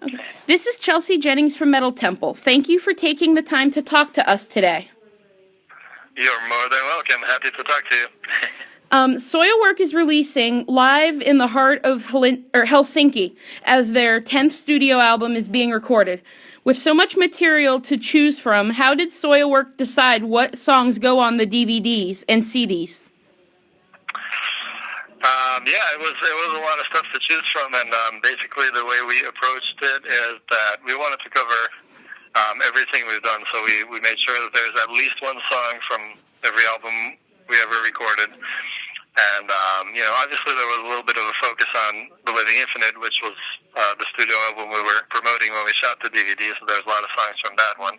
Okay. This is Chelsea Jennings from Metal Temple. Thank you for taking the time to talk to us today. You're more than welcome. Happy to talk to you. Soilwork is releasing Live in the Heart of Helsinki as their 10th studio album is being recorded. With so much material to choose from, how did Soilwork decide what songs go on the DVDs and CDs? It was a lot of stuff to choose from, and basically the way we approached it is that we wanted to cover everything we've done. So we made sure that there's at least one song from every album we ever recorded. And, obviously there was a little bit of a focus on The Living Infinite, which was the studio album we were promoting when we shot the DVD, so there's a lot of songs from that one.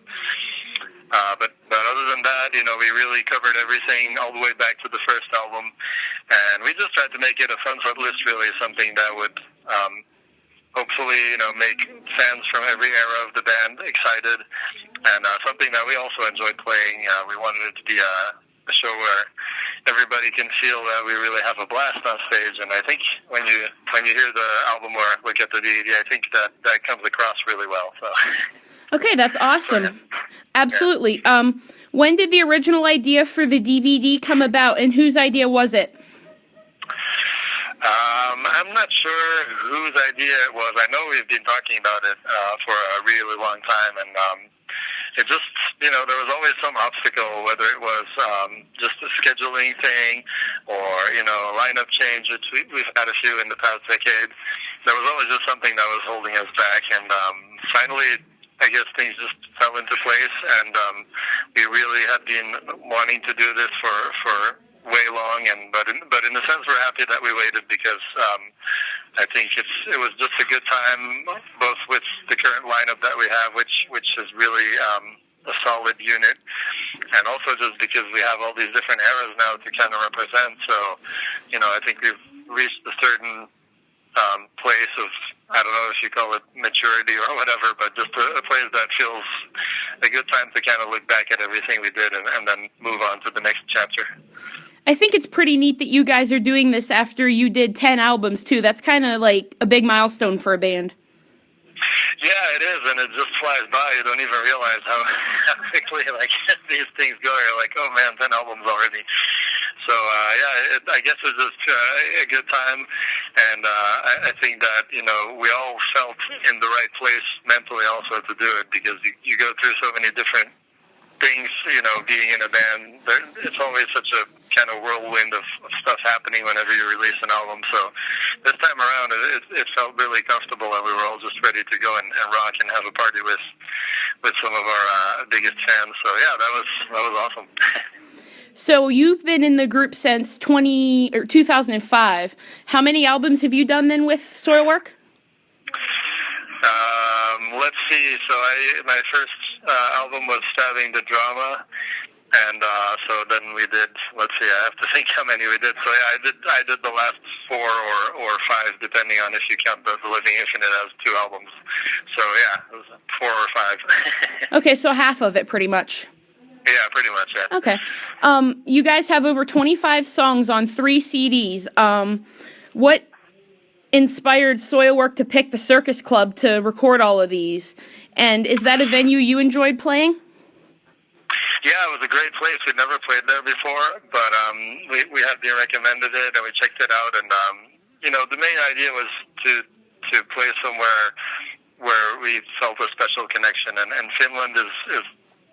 But other than that, we really covered everything all the way back to the first album. And we just tried to make it a fun set list, really, something that would hopefully, make fans from every era of the band excited. And something that we also enjoyed playing. We wanted it to be a show where everybody can feel that we really have a blast on stage. And I think when you hear the album or look at the DVD, I think that comes across really well. So. Okay, that's awesome. So, yeah. Absolutely. Yeah. When did the original idea for the DVD come about, and whose idea was it? I'm not sure whose idea it was. I know we've been talking about it for a really long time, and it just, there was always some obstacle, whether it was just a scheduling thing or, a lineup change, which we've had a few in the past decade. There was always just something that was holding us back, and finally, I guess things just fell into place, and we really had been wanting to do this for way long, but in a sense we're happy that we waited, because I think it was just a good time, both with the current lineup that we have, which is really a solid unit, and also just because we have all these different eras now to kind of represent. So, I think we've reached a certain place of, I don't know if you call it maturity or whatever, but just a place that feels a good time to kind of look back at everything we did and then move on to the next chapter. I think it's pretty neat that you guys are doing this after you did 10 albums, too. That's kind of like a big milestone for a band. Yeah, it is, and it just flies by. You don't even realize how quickly these things go. You're like, oh man, 10 albums already. So I guess it was just a good time, and I think that we all felt in the right place mentally also to do it, because you go through so many different things, being in a band. It's always such a kind of whirlwind of stuff happening whenever you release an album. So this time around, it felt really comfortable, and we were all just ready to go and rock and have a party with some of our biggest fans. So yeah, that was awesome. So you've been in the group since 2005. How many albums have you done then with Soilwork? Let's see. So my first album was Stabbing the Drama, and so then we did. Let's see. I have to think how many we did. So yeah, I did the last 4 or 5, depending on if you count the Living Infinite as 2 albums. So yeah, it was 4 or 5. Okay, so half of it, pretty much. Yeah, pretty much. Yeah. Okay. You guys have over 25 songs on 3 CDs. What inspired Soilwork to pick the Circus Club to record all of these? And is that a venue you enjoyed playing? Yeah, it was a great place. We'd never played there before, but we had been recommended it, and we checked it out. And the main idea was to play somewhere where we felt a special connection. And Finland is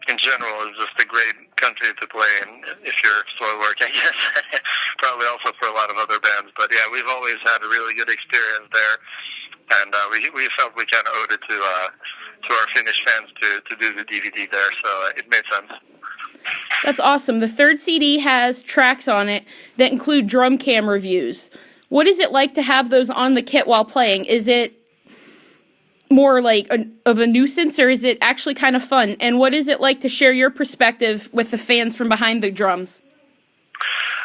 in general is just a great country to play in if you're Soilwork, I guess. Probably also for a lot of other bands. But yeah, we've always had a really good experience there, and we felt we kind of owed it to our Finnish fans to do the DVD there, so it made sense. That's awesome. The 3rd CD has tracks on it that include drum cam reviews. What is it like to have those on the kit while playing? Is it more like of a nuisance, or is it actually kind of fun? And what is it like to share your perspective with the fans from behind the drums?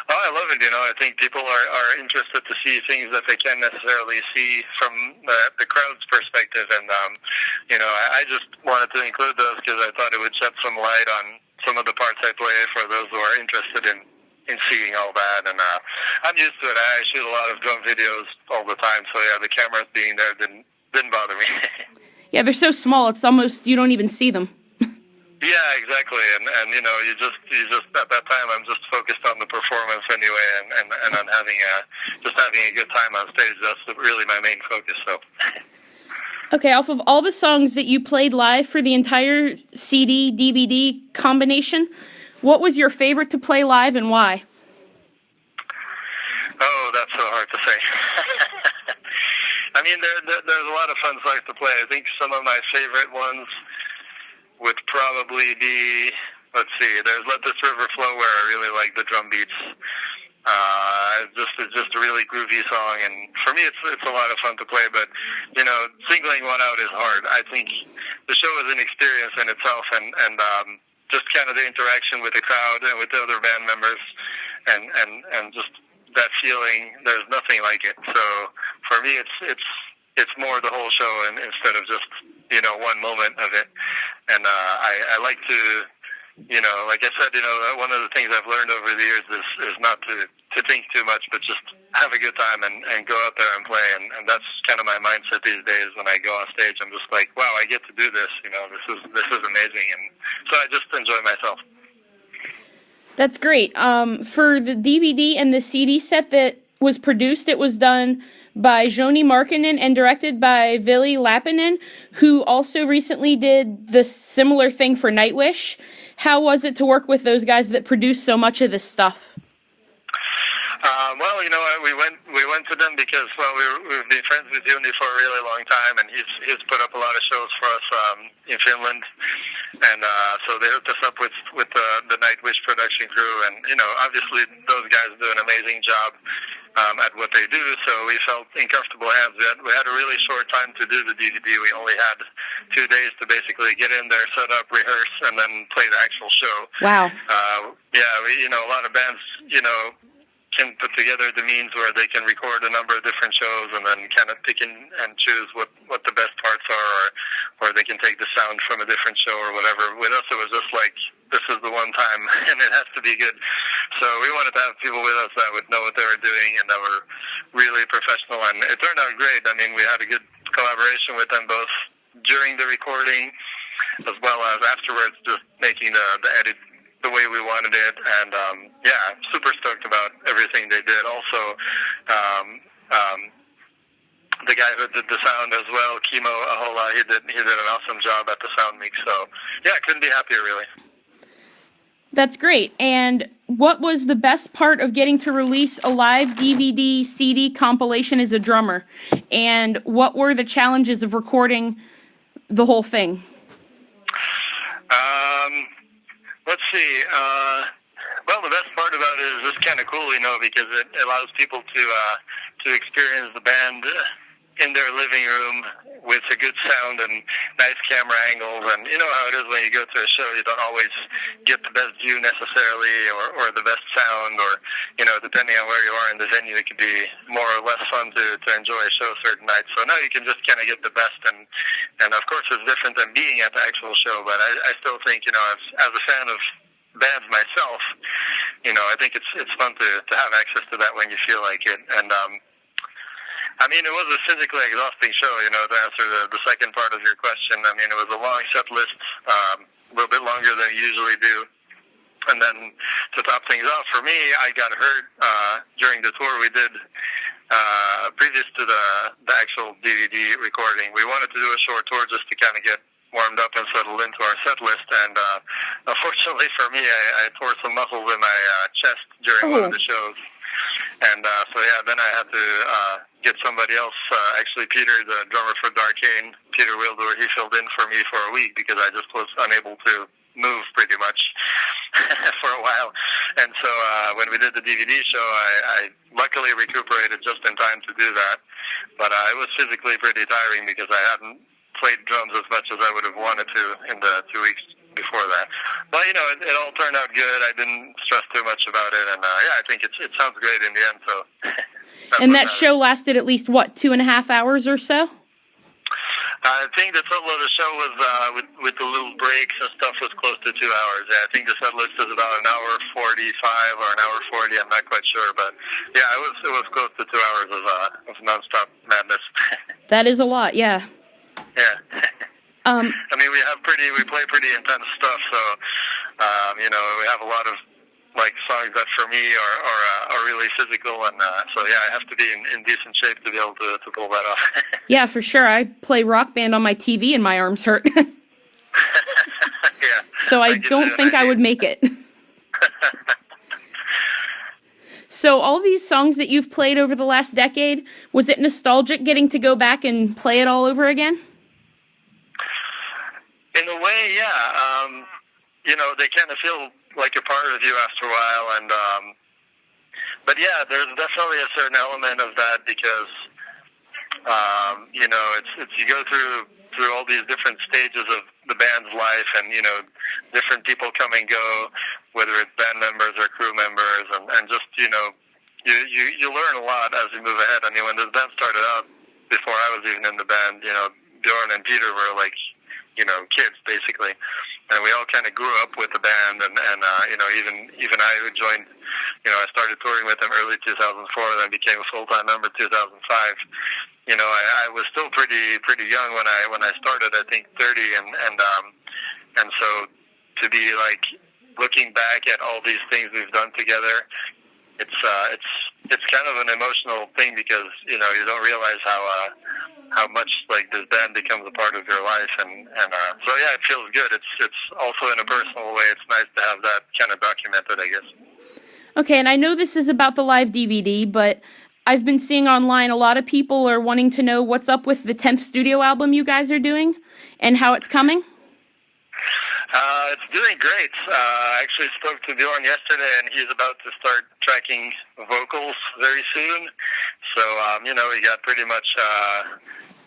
Oh, I love it. I think people are interested to see things that they can't necessarily see from the crowd's perspective. And, I just wanted to include those because I thought it would shed some light on some of the parts I play for those who are interested in seeing all that. And I'm used to it. I shoot a lot of drum videos all the time. So, yeah, the cameras being there didn't bother me. Yeah, they're so small, it's almost, you don't even see them. Yeah, exactly. And you know, you just at that time, I'm just focused on the performance anyway, and on having a good time on stage. That's really my main focus. So. Okay, off of all the songs that you played live for the entire CD, DVD combination, what was your favorite to play live and why? Oh, that's so hard to say. I mean, there's a lot of fun songs to play. I think some of my favorite ones would probably be, let's see, there's Let This River Flow, where I really like the drum beats. It's just a really groovy song, and for me it's a lot of fun to play, but, you know, singling one out is hard. I think the show is an experience in itself, and just kind of the interaction with the crowd and with the other band members, and just that feeling, there's nothing like it. So for me, it's more the whole show, and instead of just, you know, one moment of it. And I like to, you know, like I said, you know, one of the things I've learned over the years is not to think too much, but just have a good time and go out there and play. And that's kind of my mindset these days. When I go on stage, I'm just like, wow, I get to do this. You know, this is amazing. And so I just enjoy myself. That's great. For the DVD and the CD set that was produced, it was done by Joni Markkinen and directed by Ville Lappinen, who also recently did the similar thing for NIGHTWISH. How was it to work with those guys that produced so much of this stuff? Well, you know, we went to them because, well, we've been friends with Joni for a really long time, and he's put up a lot of shows for us in Finland, and so they hooked us up with the NIGHTWISH production crew, and, you know, obviously those guys do an amazing job at what they do, so we felt in comfortable hands. We had a really short time to do the DVD. We only had 2 days to basically get in there, set up, rehearse, and then play the actual show. Wow. Yeah, you know, a lot of bands, you know, can put together the means where they can record a number of different shows and then kind of pick and choose what the best parts are, or they can take the sound from a different show or whatever. With us, it was just like, this is the one time, and it has to be good. So we wanted to have people with us that would know what they were doing and that were really professional, and it turned out great. I mean, we had a good collaboration with them both during the recording as well as afterwards, just making the edit the way we wanted it, and yeah, super stoked about everything they did. Also, the guy who did the sound as well, Kimo Ahola, he did an awesome job at the sound mix. So yeah, couldn't be happier, really. That's great. And what was the best part of getting to release a live DVD CD compilation as a drummer? And what were the challenges of recording the whole thing? Let's see. Well, the best part about it is just kind of cool, you know, because it allows people to experience the band in their living room with a good sound and nice camera angles. And you know how it is when you go to a show, you don't always get the best view necessarily, or the best sound, or, you know, depending on where you are in the venue, it can be more or less fun to enjoy a show certain nights. So now you can just kind of get the best, and of course it's different than being at the actual show, but I still think, you know, as a fan of bands myself, you know, I think it's fun to have access to that when you feel like it. And I mean, it was a physically exhausting show, you know, to answer the second part of your question. I mean, it was a long set list, a little bit longer than we usually do. And then to top things off, for me, I got hurt during the tour we did previous to the actual DVD recording. We wanted to do a short tour just to kind of get warmed up and settled into our set list. And unfortunately for me, I tore some muscles in my chest during one of the shows. And so yeah, then I had to get somebody else. Actually, Peter, the drummer for Darkane, Peter Wilder, he filled in for me for a week because I just was unable to move pretty much for a while. And so when we did the DVD show, I luckily recuperated just in time to do that. But it was physically pretty tiring because I hadn't played drums as much as I would have wanted to in the 2 weeks before that. But, you know, it all turned out good. I didn't stress too much about it. And, yeah, I think it sounds great in the end. So. And that show lasted at least, what, 2.5 hours or so? I think the total of the show was, with the little breaks and stuff, was close to 2 hours. Yeah, I think the set list is about an hour 45 or an hour 40. I'm not quite sure. But, yeah, it was close to 2 hours of nonstop madness. That is a lot, yeah. Yeah. I mean, we play pretty intense stuff, so you know, we have a lot of like songs that for me are really physical, and so yeah, I have to be in decent shape to be able to pull that off. Yeah, for sure. I play Rock Band on my TV and my arms hurt. Yeah. So I don't think I would make it. So all these songs that you've played over the last decade, was it nostalgic getting to go back and play it all over again? In a way, yeah. You know, they kind of feel like a part of you after a while, and but yeah, there's definitely a certain element of that because you know, it's you go through all these different stages of the band's life, and you know, different people come and go, whether it's band members or crew members, and just, you know, you learn a lot as you move ahead. I mean, when this band started out, before I was even in the band, you know, Bjorn and Peter were like, you know, kids basically, and we all kind of grew up with the band, and you know, even I who joined, you know, I started touring with them early 2004, then became a full-time member 2005. You know, I was still pretty young when I started. I think 30, and so to be like looking back at all these things we've done together, it's kind of an emotional thing because, you know, you don't realize how much like this band becomes a part of your life, and so yeah, it feels good. It's also in a personal way. It's nice to have that kind of documented, I guess. Okay, and I know this is about the live DVD, but I've been seeing online a lot of people are wanting to know what's up with the 10th studio album you guys are doing and how it's coming. It's doing great. I actually spoke to Bjorn yesterday, and he's about to start tracking vocals very soon. So, you know, we got pretty much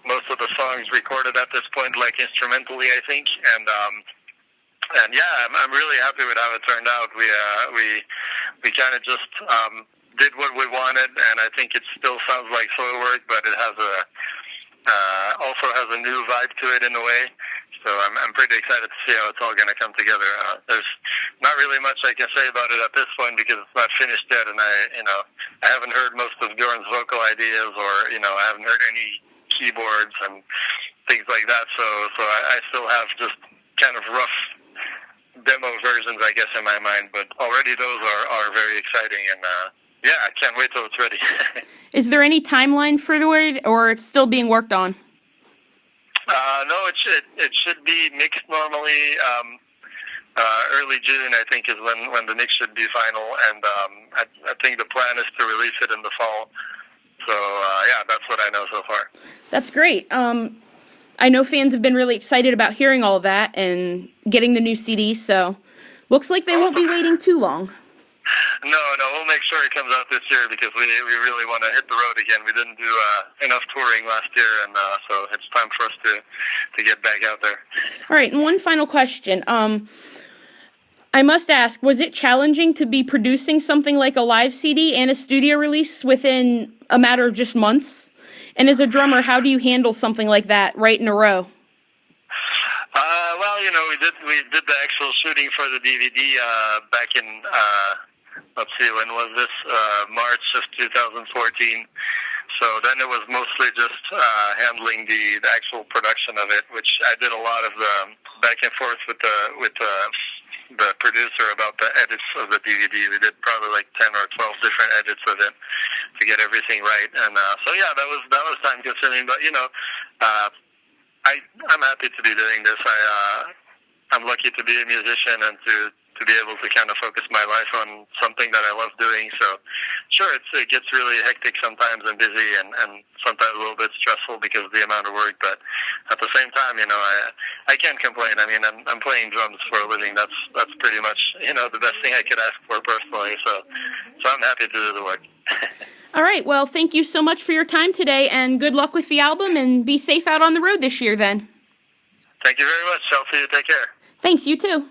most of the songs recorded at this point, like instrumentally, I think. And yeah, I'm really happy with how it turned out. We kind of just did what we wanted, and I think it still sounds like Soilwork, but it has also has a new vibe to it in a way. So I'm pretty excited to see how it's all going to come together. There's not really much I can say about it at this point because it's not finished yet, and I haven't heard most of Bjorn's vocal ideas, or I haven't heard any keyboards and things like that. So I still have just kind of rough demo versions, I guess, in my mind. But already those are very exciting, and yeah, I can't wait till it's ready. Is there any timeline for it, or it's still being worked on? No, it should be mixed normally. Early June, I think, is when the mix should be final, and I think the plan is to release it in the fall. So yeah, that's what I know so far. That's great. I know fans have been really excited about hearing all of that and getting the new CD. So looks like they won't be waiting too long. No, we'll make sure it comes out this year because we really want to hit the road again. We didn't do enough touring last year, and so it's time for us to get back out there. All right, and one final question. I must ask, was it challenging to be producing something like a live CD and a studio release within a matter of just months? And as a drummer, how do you handle something like that right in a row? Well, we did the actual shooting for the DVD back in, let's see, when was this? March of 2014. So then it was mostly just handling the actual production of it, which I did a lot of the back and forth with the producer about the edits of the DVD. We did probably like 10 or 12 different edits of it to get everything right. And so yeah, that was time consuming. But I'm happy to be doing this. I'm lucky to be a musician and to be able to kind of focus my life on something that I love doing. So sure, it gets really hectic sometimes and busy, and sometimes a little bit stressful because of the amount of work. But at the same time, I can't complain. I mean, I'm playing drums for a living. That's pretty much the best thing I could ask for personally. So I'm happy to do the work. All right. Well, thank you so much for your time today, and good luck with the album, and be safe out on the road this year then. Thank you very much. Chelsea. Take care. Thanks. You too.